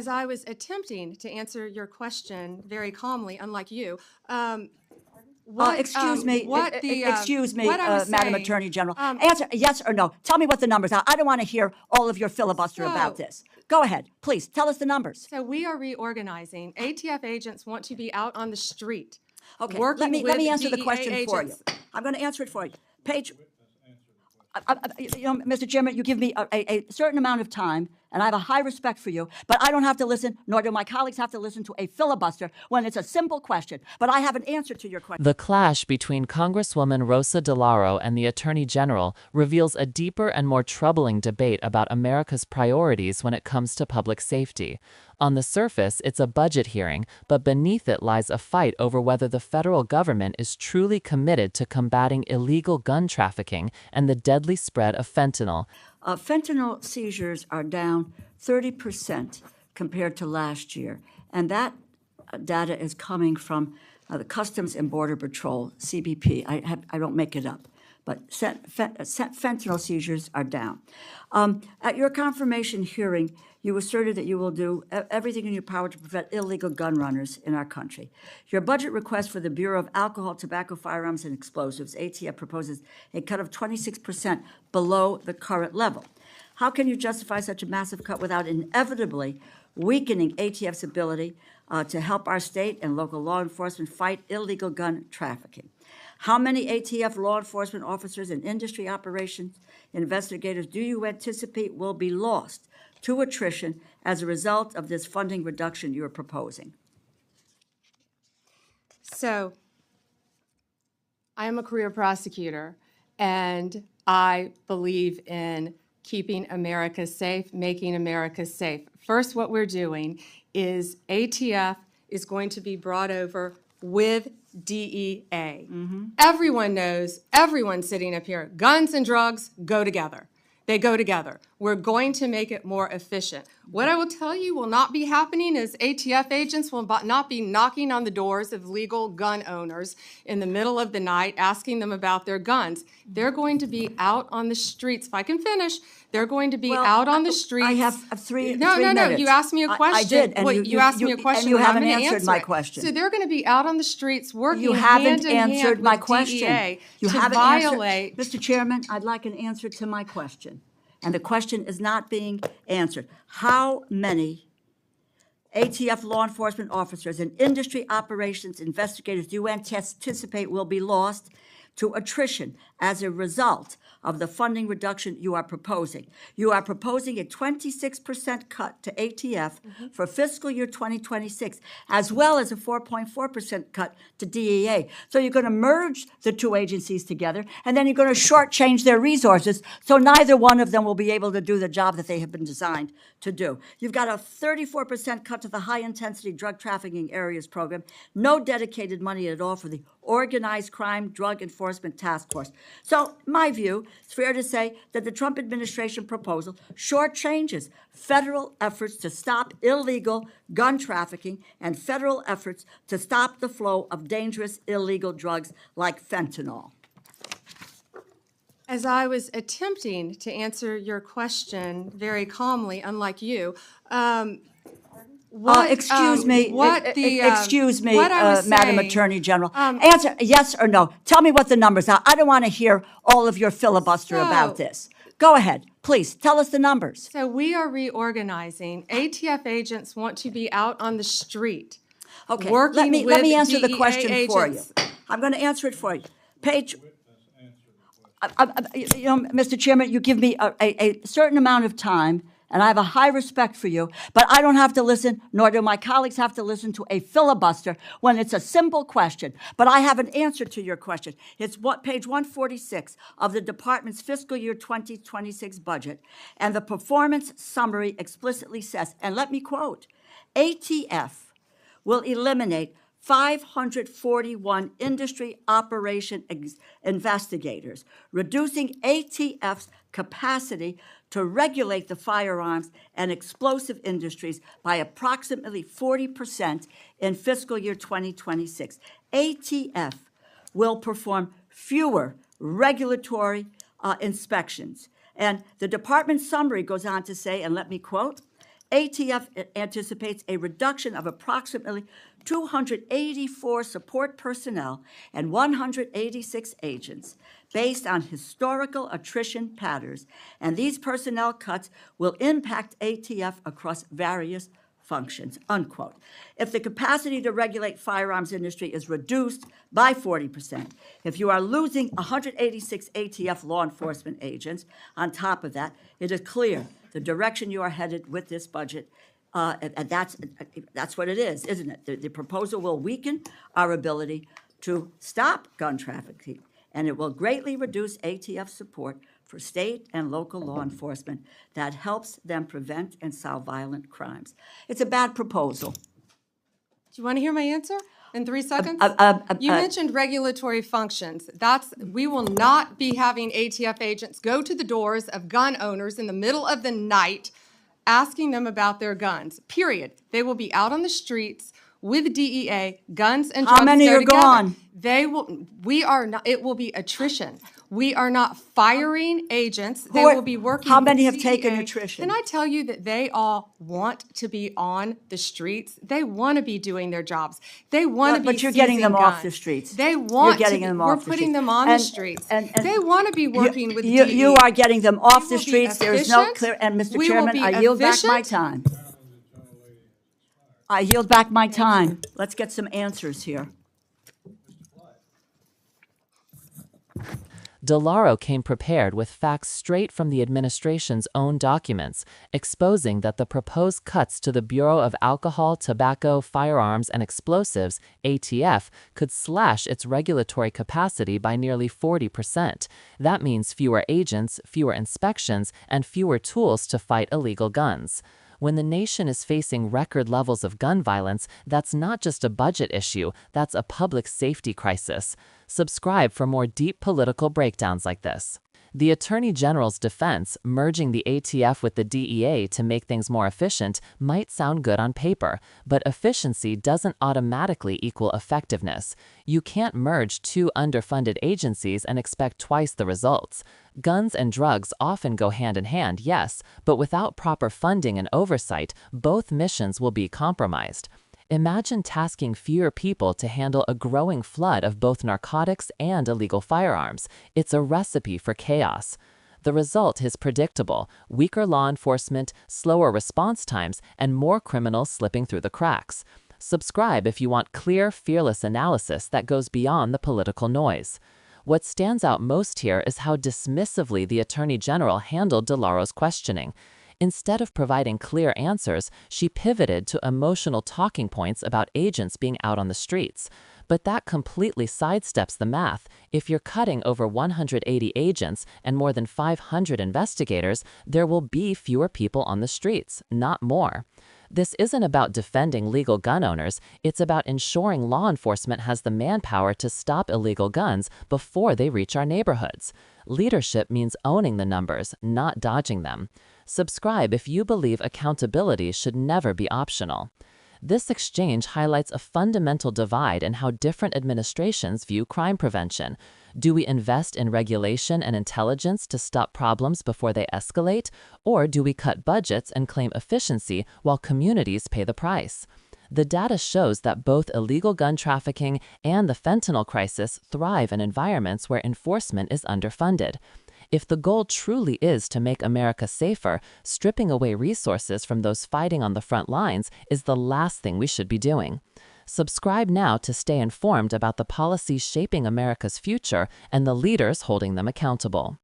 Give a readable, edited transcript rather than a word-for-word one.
As I was attempting to answer your question very calmly, unlike you, Excuse me, what I'm Madam saying, Attorney General. Answer yes or no. Tell me what the numbers are. I don't want to hear all of your filibuster about this. Go ahead, please. Tell us the numbers. So we are reorganizing. ATF agents want to be out on the street. Okay, working let me with answer the DEA question for you. agents. I'm going to answer it for you. Mr. Chairman, you give me a certain amount of time, and I have a high respect for you, but I don't have to listen, nor do my colleagues have to listen to a filibuster when it's a simple question. But I have an answer to your question. The clash between Congresswoman Rosa DeLauro and the Attorney General reveals a deeper and more troubling debate about America's priorities when it comes to public safety. On the surface, it's a budget hearing, but beneath it lies a fight over whether the federal government is truly committed to combating illegal gun trafficking and the deadly spread of fentanyl. Fentanyl seizures are down 30% compared to last year, and that data is coming from the Customs and Border Patrol, CBP. I don't make it up, but fentanyl seizures are down. At your confirmation hearing, you asserted that you will do everything in your power to prevent illegal gun runners in our country. Your budget request for the Bureau of Alcohol, Tobacco, Firearms, and Explosives, ATF, proposes a cut of 26% below the current level. How can you justify such a massive cut without inevitably weakening ATF's ability to help our state and local law enforcement fight illegal gun trafficking? How many ATF law enforcement officers and industry operations investigators do you anticipate will be lost to attrition as a result of this funding reduction you're proposing? So I am a career prosecutor, and I believe in keeping America safe, making America safe. First, what we're doing is ATF is going to be brought over with DEA. Everyone knows, everyone sitting up here, guns and drugs go together. They go together. We're going to make it more efficient. What I will tell you will not be happening is ATF agents will not be knocking on the doors of legal gun owners in the middle of the night asking them about their guns. They're going to be out on the streets. If I can finish, they're going to be out on the streets. I have three No, minutes. you asked me a question. I did, and you asked me a question. and you and I'm haven't gonna answered answer my it. question. So they're going to be out on the streets working You haven't hand in hand answered my with question. DEA You to haven't violate. answered. Mr. Chairman, I'd like an answer to my question. And the question is not being answered. How many ATF law enforcement officers and industry operations investigators do you anticipate will be lost to attrition as a result of the funding reduction you are proposing? You are proposing a 26% cut to ATF for fiscal year 2026, as well as a 4.4% cut to DEA. So you're going to merge the two agencies together, and then you're going to shortchange their resources, so neither one of them will be able to do the job that they have been designed to do. You've got a 34% cut to the high-intensity drug trafficking areas program, no dedicated money at all for the Organized Crime Drug Enforcement Task Force. So, my view, it's fair to say that the Trump administration proposal shortchanges federal efforts to stop illegal gun trafficking and federal efforts to stop the flow of dangerous illegal drugs like fentanyl. As I was attempting to answer your question very calmly, unlike you, Excuse me, Madam Attorney General. Answer yes or no. Tell me what the numbers are. I don't want to hear all of your filibuster about this. Go ahead, please. Tell us the numbers. So we are reorganizing. ATF agents want to be out on the street. Okay, working let me with answer the DEA question for you. agents. I'm going to answer it for you. Mr. Chairman, you give me a certain amount of time, and I have a high respect for you, but I don't have to listen, nor do my colleagues have to listen to a filibuster when it's a simple question. But I have an answer to your question. It's page 146 of the department's fiscal year 2026 budget, and the performance summary explicitly says, and let me quote, ATF will eliminate 541 industry operation investigators, reducing ATF's capacity to regulate the firearms and explosive industries by approximately 40% in fiscal year 2026. ATF will perform fewer regulatory inspections. And the department summary goes on to say, and let me quote, ATF anticipates a reduction of approximately 284 support personnel and 186 agents based on historical attrition patterns, and these personnel cuts will impact ATF across various functions, unquote. If the capacity to regulate firearms industry is reduced by 40%, if you are losing 186 ATF law enforcement agents, on top of that, it is clear the direction you are headed with this budget, and that's what it is, isn't it? The proposal will weaken our ability to stop gun trafficking, and it will greatly reduce ATF support for state and local law enforcement that helps them prevent and solve violent crimes. It's a bad proposal. Do you want to hear my answer in 3 seconds? You mentioned regulatory functions. We will not be having ATF agents go to the doors of gun owners in the middle of the night asking them about their guns, period. They will be out on the streets with DEA, guns and drugs. How many go are together. gone? It will be attrition. We are not firing agents. They Who will be working how with many have DEA. taken attrition? Can I tell you that they all want to be on the streets? They want to be doing their jobs. They want to be But you're getting them seizing off guns. the streets. They want You're getting to. them We're off the putting streets. them on the streets. And they want to be working with you, DEA. you are getting them off the will be streets. There is no efficient. clear. And Mr. We will Chairman, be I yield back my efficient. time. I yield back my time. Let's get some answers here. DeLauro came prepared with facts straight from the administration's own documents, exposing that the proposed cuts to the Bureau of Alcohol, Tobacco, Firearms, and Explosives, ATF, could slash its regulatory capacity by nearly 40%. That means fewer agents, fewer inspections, and fewer tools to fight illegal guns. When the nation is facing record levels of gun violence, that's not just a budget issue, that's a public safety crisis. Subscribe for more deep political breakdowns like this. The Attorney General's defense, merging the ATF with the DEA to make things more efficient, might sound good on paper, but efficiency doesn't automatically equal effectiveness. You can't merge two underfunded agencies and expect twice the results. Guns and drugs often go hand in hand, yes, but without proper funding and oversight, both missions will be compromised. Imagine tasking fewer people to handle a growing flood of both narcotics and illegal firearms. It's a recipe for chaos. The result is predictable: weaker law enforcement, slower response times, and more criminals slipping through the cracks. Subscribe if you want clear, fearless analysis that goes beyond the political noise. What stands out most here is how dismissively the Attorney General handled DeLauro's questioning. Instead of providing clear answers, she pivoted to emotional talking points about agents being out on the streets. But that completely sidesteps the math. If you're cutting over 180 agents and more than 500 investigators, there will be fewer people on the streets, not more. This isn't about defending legal gun owners, it's about ensuring law enforcement has the manpower to stop illegal guns before they reach our neighborhoods. Leadership means owning the numbers, not dodging them. Subscribe if you believe accountability should never be optional. This exchange highlights a fundamental divide in how different administrations view crime prevention. Do we invest in regulation and intelligence to stop problems before they escalate, or do we cut budgets and claim efficiency while communities pay the price? The data shows that both illegal gun trafficking and the fentanyl crisis thrive in environments where enforcement is underfunded. If the goal truly is to make America safer, stripping away resources from those fighting on the front lines is the last thing we should be doing. Subscribe now to stay informed about the policies shaping America's future and the leaders holding them accountable.